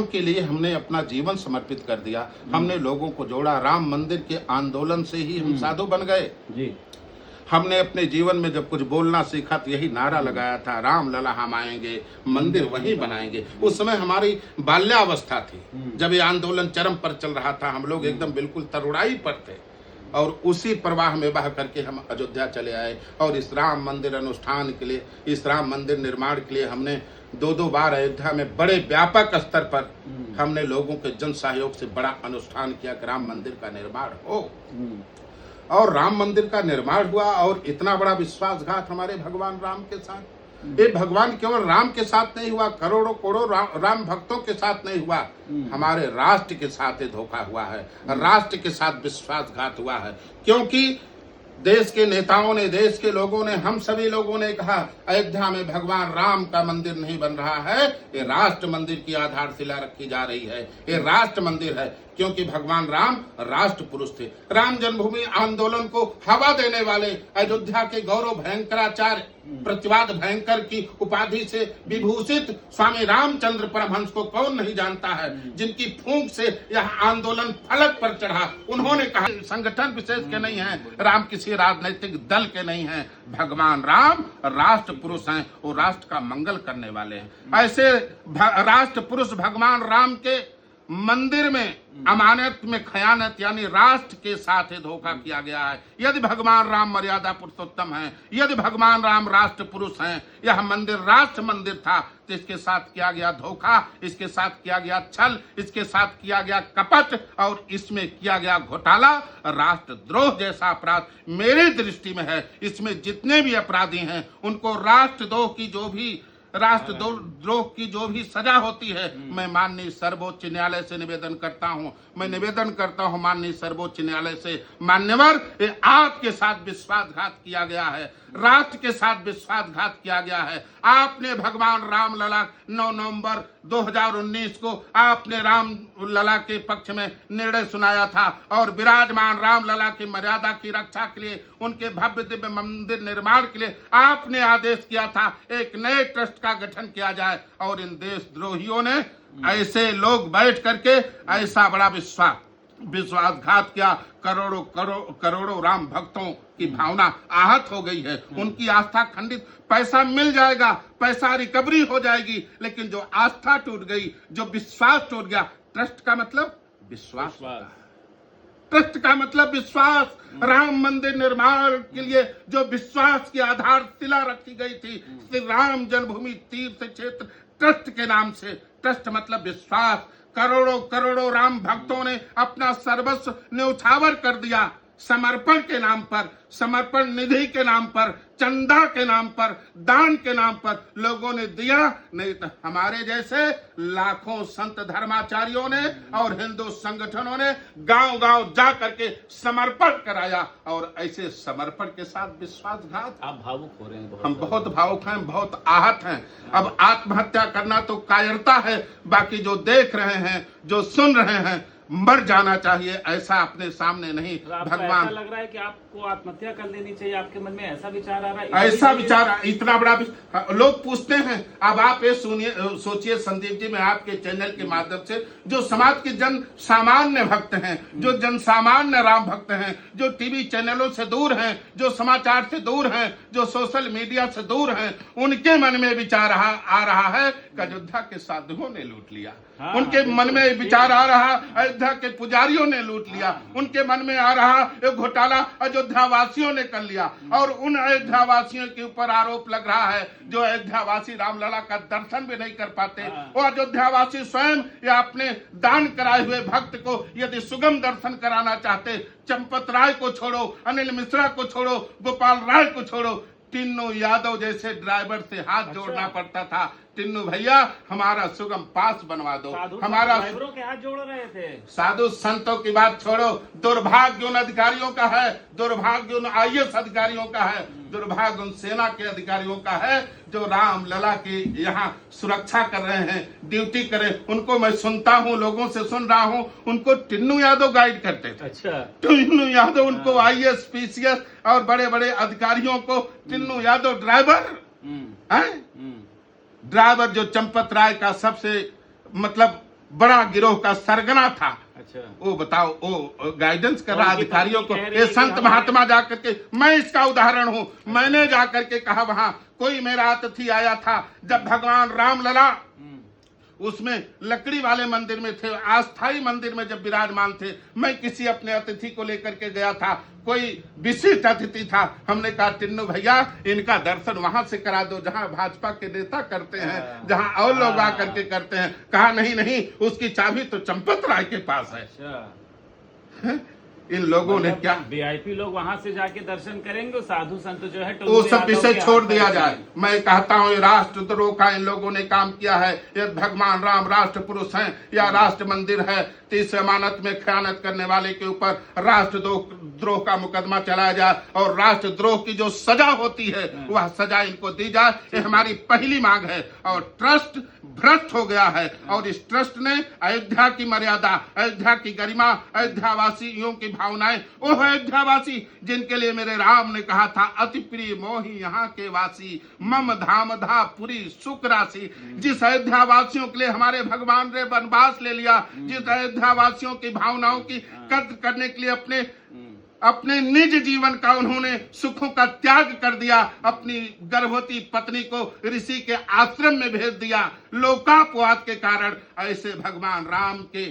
राम के लिए हमने अपना जीवन समर्पित कर दिया, हमने लोगों को जोड़ा। राम मंदिर के आंदोलन से ही हम साधु बन गए जी। हमने अपने जीवन में जब कुछ बोलना सीखा तो यही नारा लगाया था, राम लला हम आएंगे, मंदिर वहीं बनाएंगे। उस समय हमारी बाल्यावस्था थी जब ये आंदोलन चरम पर चल रहा था, हम लोग एकदम बिल्कुल तरुणाई पर थे और उसी प्रवाह में बह करके हम अयोध्या चले आए। और इस राम मंदिर अनुष्ठान के लिए, इस राम मंदिर निर्माण के लिए हमने दो बार अयोध्या में बड़े व्यापक स्तर पर हमने लोगों के जन सहयोग से बड़ा अनुष्ठान किया कि राम मंदिर का निर्माण हो। और राम मंदिर का निर्माण हुआ और इतना बड़ा विश्वासघात हमारे भगवान राम के साथ। ये भगवान केवल राम के साथ नहीं हुआ, करोड़ों करोड़ों राम भक्तों के साथ नहीं हुआ, हमारे राष्ट्र के साथ ये धोखा हुआ है, राष्ट्र के साथ विश्वासघात हुआ है। क्योंकि देश के नेताओं ने, देश के लोगों ने, हम सभी लोगों ने कहा अयोध्या में भगवान राम का मंदिर नहीं बन रहा है, ये राष्ट्र मंदिर की आधारशिला रखी जा रही है, ये राष्ट्र मंदिर है। क्योंकि भगवान राम राष्ट्र पुरुष थे। राम जन्मभूमि आंदोलन को हवा देने वाले, अयोध्या के गौरव भयंकराचार्य, प्रतिवाद भयंकर की उपाधि से विभूषित स्वामी रामचंद्र परमहंस को कौन नहीं जानता है, जिनकी फूंक से यह आंदोलन फलक पर चढ़ा। उन्होंने कहा संगठन विशेष के नहीं है, राम किसी राजनीतिक दल के नहीं है, भगवान राम राष्ट्र पुरुष हैं, वो राष्ट्र का मंगल करने वाले हैं। ऐसे राष्ट्र पुरुष भगवान राम के मंदिर में अमानत में खयानत यानी राष्ट्र के साथ धोखा किया गया है। यदि भगवान राम मर्यादा पुरुषोत्तम है, यदि भगवान राम राष्ट्र पुरुष हैं, यह मंदिर राष्ट्र मंदिर था, तो इसके साथ किया गया धोखा, इसके साथ किया गया छल, इसके साथ किया गया कपट और इसमें किया गया घोटाला राष्ट्रद्रोह जैसा अपराध मेरी दृष्टि में है। इसमें जितने भी अपराधी हैं उनको राष्ट्रद्रोह की जो भी सजा होती है, मैं माननीय सर्वोच्च न्यायालय से निवेदन करता हूं, मैं निवेदन करता हूं माननीय सर्वोच्च न्यायालय से, मान्यवर ये आपके साथ विश्वासघात किया गया है, राष्ट्र के साथ विश्वासघात किया गया है। आपने भगवान राम लला 9 नवंबर 2019 को आपने राम लला के पक्ष में निर्णय सुनाया था और विराजमान राम लला की मर्यादा की रक्षा के लिए, उनके भव्य दिव्य मंदिर निर्माण के लिए आपने आदेश किया था एक नए ट्रस्ट का गठन किया जाए। और इन देशद्रोहियों ने, ऐसे लोग बैठ करके ऐसा बड़ा विश्वासघात किया। करोड़ों राम भक्तों की भावना आहत हो गई है, उनकी आस्था खंडित। पैसा मिल जाएगा, पैसा रिकवरी हो जाएगी, लेकिन जो आस्था टूट गई, जो विश्वास टूट गया। ट्रस्ट का मतलब विश्वास, ट्रस्ट का मतलब विश्वास। राम मंदिर निर्माण के लिए जो विश्वास की आधारशिला रखी गई थी, श्री राम जन्मभूमि तीर्थ क्षेत्र ट्रस्ट के नाम से, ट्रस्ट मतलब विश्वास। करोड़ों राम भक्तों ने अपना सर्वस्व न्यौछावर कर दिया, समर्पण के नाम पर, समर्पण निधि के नाम पर, चंदा के नाम पर, दान के नाम पर लोगों ने दिया। नहीं तो हमारे जैसे लाखों संत धर्माचार्यों ने और हिंदू संगठनों ने गांव-गांव जा करके समर्पण कराया और ऐसे समर्पण के साथ विश्वासघात। आप भावुक हो रहे हैं, हम बहुत भावुक हैं, बहुत आहत हैं। अब आत्महत्या करना तो कायरता है, बाकी जो देख रहे हैं, जो सुन रहे हैं, मर जाना चाहिए, ऐसा अपने सामने नहीं। भगवान, ऐसा लग रहा है कि आपको आत्महत्या कर लेनी चाहिए, आपके मन में ऐसा विचार आ रहा है? ऐसा विचार, इतना बड़ा लोग पूछते हैं। अब आप ये सुनिए, सोचिए संदीप जी, मैं आपके चैनल के माध्यम से जो समाज के जन सामान्य भक्त हैं, जो जन सामान्य राम भक्त हैं, जो टीवी चैनलों से दूर हैं, जो समाचार से दूर हैं, जो सोशल मीडिया से दूर हैं, उनके मन में विचार आ रहा है कि अयोध्या के साधुओं ने लूट लिया। उनके मन में विचार आ रहा, अयोध्या के पुजारियों ने लूट लिया। उनके मन में आ रहा, एक घोटाला अयोध्या वासियों ने कर लिया। और उन अयोध्या वासियों के ऊपर आरोप लग रहा है जो अयोध्या वासी रामलला का दर्शन भी नहीं कर पाते। वो अयोध्या वासी स्वयं या अपने दान कराए हुए भक्त को यदि सुगम दर्शन कराना चाहते, चंपत राय को छोड़ो, अनिल मिश्रा को छोड़ो, गोपाल राय को छोड़ो, टिन्नू यादव जैसे ड्राइवर से हाथ जोड़ना पड़ता था। टिन्नू भैया हमारा सुगम पास बनवा दो, हमारा ड्राइवरों के हाथ जोड़ रहे थे। साधु संतों की बात छोड़ो, दुर्भाग्य उन अधिकारियों का है, दुर्भाग्य उन IAS अधिकारियों का है, दुर्भाग्य उन सेना के अधिकारियों का है जो राम लला की यहाँ सुरक्षा कर रहे हैं, ड्यूटी करें। उनको मैं सुनता हूँ, लोगों से सुन रहा हूँ, उनको टिन्नू यादव गाइड करते थे। अच्छा, टिन्नू यादव उनको IAS PCS और बड़े बड़े अधिकारियों को टिन्नू यादव ड्राइवर जो चंपत राय का सबसे मतलब बड़ा गिरोह का सरगना था। अच्छा। वो बताओ, वो गाइडेंस कर रहा और ये अधिकारियों को, कह रहे ये हैं संत कि हमारे- महात्मा जाकर के, मैं इसका उदाहरण हूँ। मैंने जाकर के कहा, वहां कोई मेरा अतिथि आया था, जब भगवान रामलला उसमें लकड़ी वाले मंदिर में थे, अस्थाई मंदिर में जब विराजमान थे, मैं किसी अपने अतिथि को लेकर के गया था, कोई विशिष्ट अतिथि था। हमने कहा, टिन्नू भैया, इनका दर्शन वहां से करा दो जहां भाजपा के नेता करते हैं, जहां और लोग आकर के करते हैं। कहा, नहीं नहीं, उसकी चाबी तो चंपत राय के पास है। अच्छा। इन लोगों ने क्या, वीआईपी लोग वहां से जाके दर्शन करेंगे, साधु संत जो है वो सब विषय छोड़ दिया जाए। मैं कहता हूँ, राष्ट्रद्रोह का इन लोगों ने काम किया है। ये भगवान राम राष्ट्र पुरुष हैं या राष्ट्र मंदिर है, तो इस अमानत में खयानत करने वाले के ऊपर राष्ट्रद्रोह का मुकदमा चलाया जाए और राष्ट्रद्रोह की जो सजा होती है वह सजा इनको दी जाए। ये हमारी पहली मांग है। और ट्रस्ट भ्रष्ट हो गया है और इस ट्रस्ट ने अयोध्या की मर्यादा, अयोध्या की गरिमा, अयोध्या वासियों की भावनाएं, वो अयोध्यावासी जिनके लिए मेरे राम ने कहा था, अति प्रिय मोही यहाँ के वासी, मम धाम धा पुरी सुख राशि। जिस अयोध्या वासियों के लिए हमारे भगवान ने वनवास ले लिया, जिस अयोध्या वासियों की भावनाओं की कद्र करने के लिए अपने निज जीवन का उन्होंने सुखों का त्याग कर दिया, अपनी गर्भवती पत्नी को ऋषि के आश्रम में भेज दिया लोकापवाद के कारण, ऐसे भगवान राम के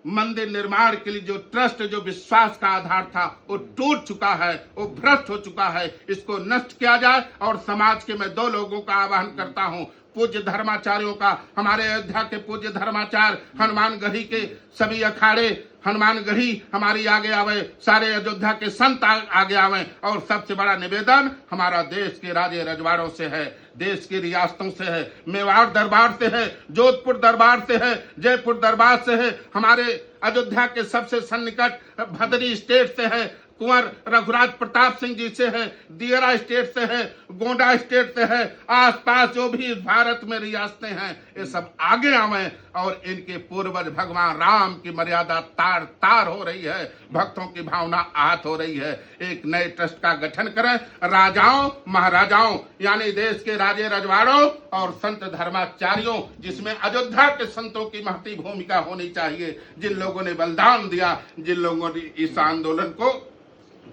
मंदिर निर्माण के लिए जो ट्रस्ट, जो विश्वास का आधार था, वो टूट चुका है, वो भ्रष्ट हो चुका है। इसको नष्ट किया जाए। और समाज के मैं दो लोगों का आह्वान करता हूँ, पूज्य धर्माचार्यों का, हमारे अयोध्या के पूज्य धर्माचार्य, हनुमानगढ़ी के सभी अखाड़े, हनुमानगढ़ी हमारी आगे आवे, सारे अयोध्या के संत आगे आवे। और सबसे बड़ा निवेदन हमारा देश के राजे रजवाड़ों से है, देश की रियासतों से है, मेवाड़ दरबार से है, जोधपुर दरबार से है, जयपुर दरबार से है, हमारे अयोध्या के सबसे सन्निकट भदरी स्टेट से है, कुंवर रघुराज प्रताप सिंह जी से है, दियरा स्टेट से है, गोंडा स्टेट से है, आसपास जो भी भारत में रियासतें हैं, ये सब आगे आवे। और इनके पूर्वज भगवान राम की मर्यादा तार तार हो रही है, भक्तों की भावना आहत हो रही है। एक नए ट्रस्ट का गठन करें, राजाओं महाराजाओं यानी देश के राजे रजवाड़ों और संत धर्माचार्यों, जिसमें अयोध्या के संतों की महती भूमिका होनी चाहिए, जिन लोगों ने बलिदान दिया, जिन लोगों ने इस आंदोलन को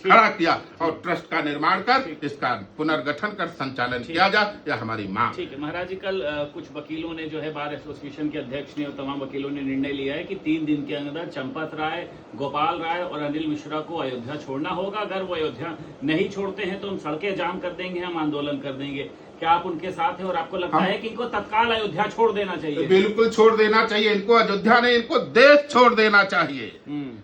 खड़ा किया, और ट्रस्ट का निर्माण कर इसका पुनर्गठन कर संचालन किया जाए, यह हमारी मांग। ठीक है महाराज जी, कल कुछ वकीलों ने जो है बार एसोसिएशन के अध्यक्ष ने और तमाम वकीलों ने निर्णय लिया है कि 3 दिन के अंदर चंपत राय, गोपाल राय और अनिल मिश्रा को अयोध्या छोड़ना होगा। अगर वो अयोध्या नहीं छोड़ते हैं तो हम सड़कें जाम कर देंगे, हम आंदोलन कर देंगे। क्या आप उनके साथ हैं और आपको लगता है कि इनको तत्काल अयोध्या छोड़ देना चाहिए? बिल्कुल छोड़ देना चाहिए इनको। अयोध्या नहीं, इनको देश छोड़ देना चाहिए।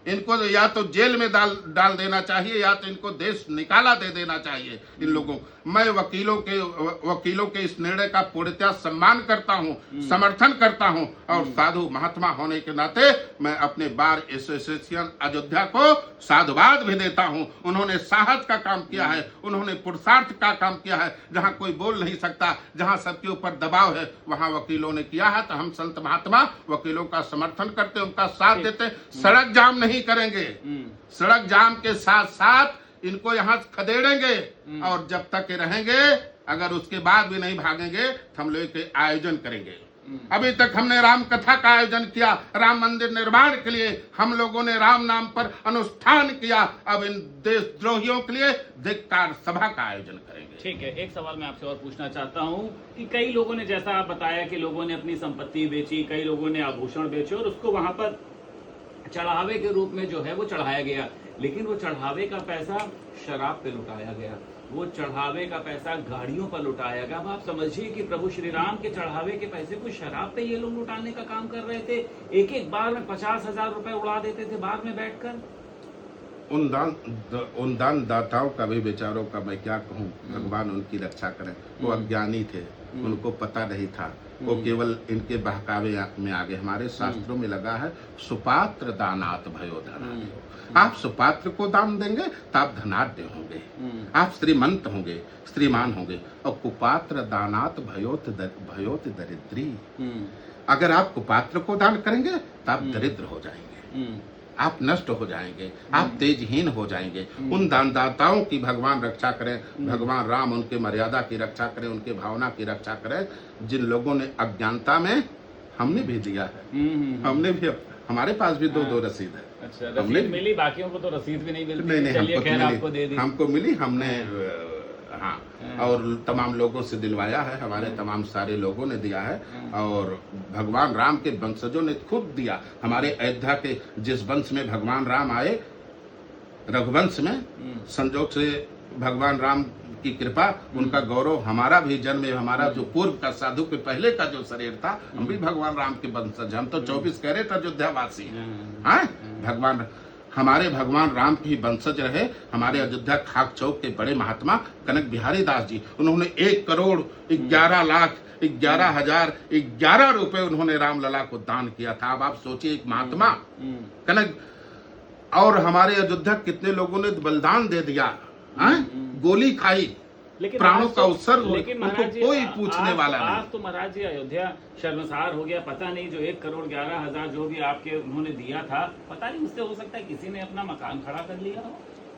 इनको या तो जेल में डाल देना चाहिए या तो इनको देश निकाला दे देना चाहिए इन लोगों। मैं वकीलों के इस निर्णय का पूर्णतः सम्मान करता हूं, समर्थन करता हूं, और साधु महात्मा होने के नाते मैं अपने बार एसोसिएशन अयोध्या को साधुवाद भी देता हूं। उन्होंने साहस का काम किया है, उन्होंने पुरुषार्थ का काम किया है। जहां कोई बोल नहीं सकता, जहां सबके ऊपर दबाव है, वहां वकीलों ने किया है। तो हम संत महात्मा वकीलों का समर्थन करते, उनका साथ देते। सड़क जाम नहीं करेंगे, सड़क जाम के साथ साथ इनको यहाँ खदेड़ेंगे, और जब तक ये रहेंगे, अगर उसके बाद भी नहीं भागेंगे तो हम लोग के आयोजन करेंगे। अभी तक हमने राम कथा का आयोजन किया, राम मंदिर निर्माण के लिए हम लोगों ने राम नाम पर अनुष्ठान किया। अब इन देशद्रोहियों के लिए धिक्कार सभा का आयोजन करेंगे। ठीक है, एक सवाल मैं आपसे और पूछना चाहता हूँ कि कई लोगों ने, जैसा आप बताया कि लोगों ने अपनी संपत्ति बेची, कई लोगों ने आभूषण बेचे और उसको वहां पर चढ़ावे के रूप में जो है वो चढ़ाया गया, लेकिन वो चढ़ावे का पैसा शराब पे लुटाया गया, वो चढ़ावे का पैसा गाड़ियों पर लुटाया गया। अब आप समझिए कि प्रभु श्री राम के चढ़ावे के पैसे को शराब पे ये लोग लुटाने का काम कर रहे थे। एक बार में 50,000 रुपए उड़ा देते थे बार में बैठकर। उन दान दाताओं का भी, बेचारों का मैं क्या कहूँ, भगवान उनकी रक्षा करें। वो अज्ञानी थे, उनको पता नहीं था, वो केवल इनके बहकावे में आगे। हमारे शास्त्रों में लगा है, सुपात्र दानात भयो धनाढ्यो। आप सुपात्र को दान देंगे तो आप धनाढ्य होंगे, आप श्रीमंत होंगे, श्रीमान होंगे। और कुपात्र दानात भयोत दरिद्री। अगर आप कुपात्र को दान करेंगे तो आप दरिद्र हो जाएंगे, आप नष्ट हो जाएंगे, आप तेजहीन हो जाएंगे। उन दानदाताओं की भगवान रक्षा करें, भगवान राम उनके मर्यादा की रक्षा करें, उनके भावना की रक्षा करें, जिन लोगों ने अज्ञानता में हमने भी दिया है। हमने भी, हमारे पास भी दो रसीद है। अच्छा, रसीद मिली, बाकियों को तो रसीद भी नहीं मिलती। नहीं, चलिए खैर, आपको दे दी, हमको मिली, हमने हाँ, और तमाम लोगों से दिलवाया है, हमारे तमाम सारे लोगों ने दिया है, और भगवान राम के वंशजों ने खुद दिया। हमारे अयोध्या के जिस वंश में भगवान राम आए, रघुवंश में, संजोग से भगवान राम की कृपा, उनका गौरव, हमारा भी जन्म है, हमारा जो पूर्व का साधु के पहले का जो शरीर था, हम भी भगवान राम के वंशज। हम तो 24 कैरेट अयोध्यावासी हैं। हाँ, भगवान, हमारे भगवान राम के ही वंशज रहे। हमारे अयोध्या खाक चौक के बड़े महात्मा कनक बिहारी दास जी, उन्होंने 1,11,11,11 रुपए उन्होंने रामलला को दान किया था। अब आप सोचिए, एक महात्मा कनक, और हमारे अयोध्या कितने लोगों ने बलिदान दे दिया, गोली खाई, लेकिन प्राणों का उत्सर्ग, लेकिन उनको कोई पूछने वाला नहीं। आज तो महाराज जी अयोध्या शर्मसार हो गया। पता नहीं जो 1,11,00,000 जो भी आपके उन्होंने दिया था, पता नहीं उससे हो सकता है किसी ने अपना मकान खड़ा कर लिया हो,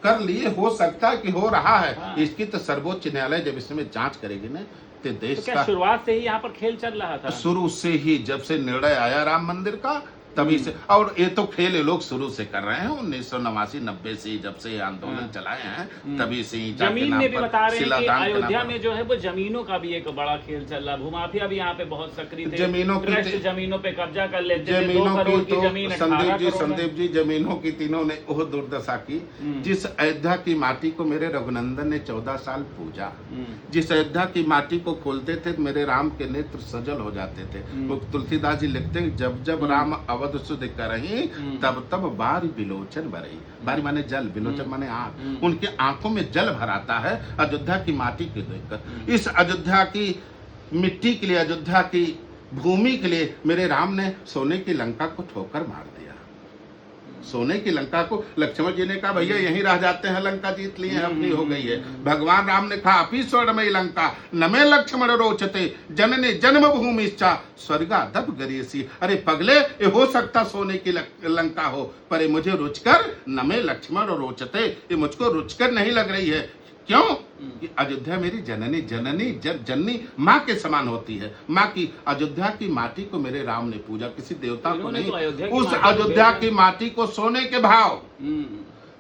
कर लिए, हो सकता है कि हो रहा है। हाँ। इसकी तो सर्वोच्च न्यायालय जब इसमें जांच करेगी ना, तो देश तो क्या का शुरुआत से ही यहाँ पर खेल चल रहा था? शुरू से ही, जब से निर्णय आया राम मंदिर का, तभी से। और ये तो खेल ये लोग शुरू से कर रहे हैं, 1989-90 से जब से आंदोलन चलाए हैं, तभी से ही जमीन में भी बता रहे हैं कि अयोध्या में जो है वो जमीनों का भी एक बड़ा खेल चल रहा। भूमाफिया भी यहाँ पे बहुत सक्रिय थे, जमीनों की, जमीनों पे कब्जा कर लेते थे। जमीनों 2 करोड़ की तो जमीन, संदीप जी, जमीनों की तीनों ने वो दुर्दशा की। जिस अयोध्या की माटी को मेरे रघुनंदन ने 14 साल पूजा, जिस अयोध्या की माटी को खोलते थे मेरे राम के नेत्र सजल हो जाते थे। वो तुलसीदास जी लिखते हैं, जब जब राम अवध सुध करही, तब तब बारी बिलोचन भरही। बारी माने जल, बिलोचन माने आंख। उनके आंखों में जल भर आता है अयोध्या की माटी के देखकर। इस अयोध्या की मिट्टी के लिए, अयोध्या की भूमि के लिए मेरे राम ने सोने की लंका को ठोकर मार दिया। सोने की लंका को लक्ष्मण जी ने कहा, भैया यहीं रह जाते हैं, लंका जीत लिए हैं, अपनी हो गई है। भगवान राम ने कहा, अपी स्वर्णमयी लंका नमे लक्ष्मण रोचते, जनने जन्म भूमि इच्छा स्वर्गा दब गरेसी। अरे पगले, ये हो सकता सोने की लंका हो, पर ये मुझे रुचकर नमे लक्ष्मण रोचते, ये मुझको रुचकर नहीं लग रही है। क्यों? कि अयोध्या मेरी जननी, जननी माँ के समान होती है। माँ की, अयोध्या की माटी को मेरे राम ने पूजा, किसी देवता को नहीं। उस अयोध्या की माटी को सोने के भाव,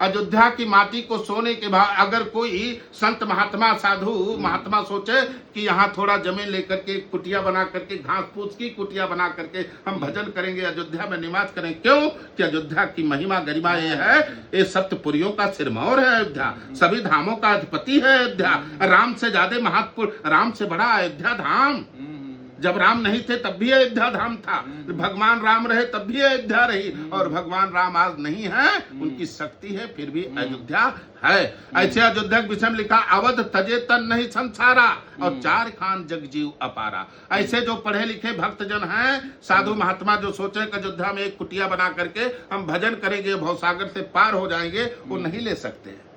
अयोध्या की माटी को सोने के भाव। अगर कोई संत महात्मा, साधु महात्मा सोचे कि यहाँ थोड़ा जमीन लेकर के कुटिया बना करके, घास फूस की कुटिया बना करके हम भजन करेंगे, अयोध्या में निवास करें, क्यों? कि अयोध्या की महिमा गरिमा ये है, ये सप्तपुरियों का सिरमौर है अयोध्या, सभी धामों का अधिपति है अयोध्या। राम से ज्यादा महत्वपूर्ण, राम से बड़ा अयोध्या धाम। जब राम नहीं थे तब भी अयोध्या धाम था, भगवान राम रहे तब भी अयोध्या रही, और भगवान राम आज नहीं है, उनकी शक्ति है, फिर भी अयोध्या है। ऐसे अयोध्या के विषय में लिखा, अवध तजे तन नहीं संसारा, और 4 खान जगजीव अपारा। ऐसे जो पढ़े लिखे भक्तजन हैं, साधु महात्मा, जो सोचे कि अयोध्या में एक कुटिया बना करके हम भजन करेंगे, भवसागर से पार हो जाएंगे, वो नहीं ले सकते।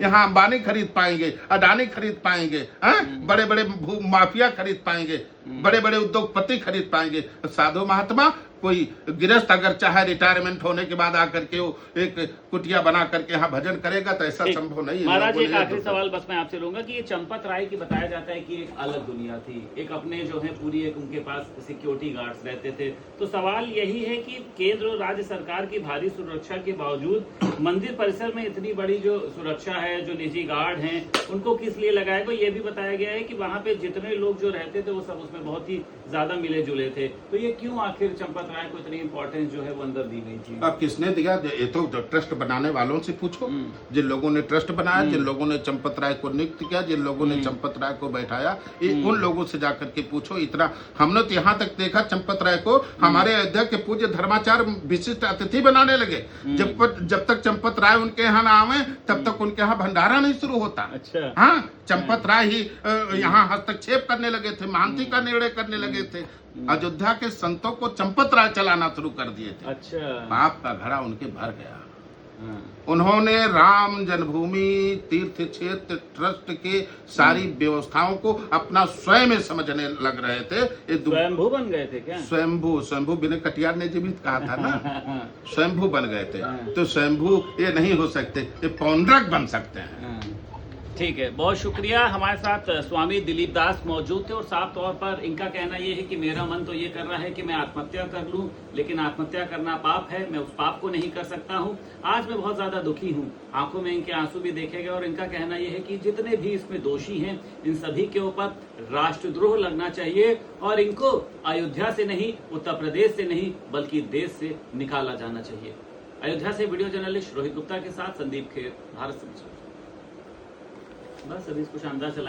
यहाँ अंबानी खरीद पाएंगे, अडानी खरीद पाएंगे, बड़े बड़े माफिया खरीद पाएंगे, बड़े बड़े उद्योगपति खरीद पाएंगे। साधु महात्मा, कोई गृहस्थ अगर चाहे रिटायरमेंट होने के बाद आकर के वो एक कुटिया बना करके यहाँ भजन करेगा, तो ऐसा संभव नहीं है। महाराज, एक आखिरी सवाल बस मैं आपसे लूंगा कि ये चंपत राय की बताया जाता है कि एक अलग दुनिया थी, एक अपने जो है पूरी एक उनके पास सिक्योरिटी गार्ड्स रहते थे। तो सवाल यही है कि केंद्र और राज्य सरकार की भारी सुरक्षा के बावजूद मंदिर परिसर में इतनी बड़ी जो सुरक्षा है, जो निजी गार्ड हैं, उनको किस लिए लगाया गया? ये भी बताया गया है कि वहाँ पे जितने लोग जो रहते थे वो सब उसमें बहुत ही ज्यादा मिले जुले थे। तो ये क्यों आखिर चंपत राय को इतनी इंपॉर्टेंस जो है वो अंदर दी गई थी? अब किसने दिया? ये तो ट्रस्ट बनाने वालों से पूछो, जिन लोगों ने ट्रस्ट बनाया, जिन लोगों ने चंपत राय को नियुक्त किया, जिन लोगों ने चंपत राय को बैठाया, उन लोगों से जाकर के पूछो। इतना हमने तो यहाँ तक देखा, चंपत राय को हमारे अयोध्या के पूज्य धर्माचार्य विशिष्ट अतिथि बनाने लगे। जब तक चंपत राय उनके यहाँ ना आवे, तब तक उनके यहाँ भंडारा नहीं शुरू होता। अच्छा। हाँ, चंपत राय ही यहाँ हस्तक्षेप करने लगे थे, महांती का निर्णय करने लगे थे। अयोध्या के संतों को चंपत राय चलाना शुरू कर दिए थे। अच्छा। पाप का घड़ा उनके भर गया। उन्होंने राम जन्मभूमि तीर्थ क्षेत्र ट्रस्ट के सारी व्यवस्थाओं को अपना स्वयं समझने लग रहे थे। स्वयंभू बन गए थे क्या? स्वयंभू विनय कटियार ने जी भी कहा था ना, स्वयंभू बन गए थे। तो स्वयंभू ये नहीं हो सकते, ये पौंड्रक बन सकते हैं। ठीक है, बहुत शुक्रिया। हमारे साथ स्वामी दिलीप दास मौजूद थे और साफ तौर पर इनका कहना ये है कि मेरा मन तो ये कर रहा है कि मैं आत्महत्या कर लूं, लेकिन आत्महत्या करना पाप है, मैं उस पाप को नहीं कर सकता हूं। आज मैं बहुत ज्यादा दुखी हूं, आंखों में इनके आंसू भी देखे गए और इनका कहना यह है कि जितने भी इसमें दोषी हैं इन सभी के ऊपर राष्ट्रद्रोह लगना चाहिए और इनको अयोध्या से नहीं, उत्तर प्रदेश से नहीं, बल्कि देश से निकाला जाना चाहिए। अयोध्या से वीडियो जर्नलिस्ट रोहित गुप्ता के साथ संदीप खेर, भारत समाचार। बस अभी इसको शानदार चलाएं।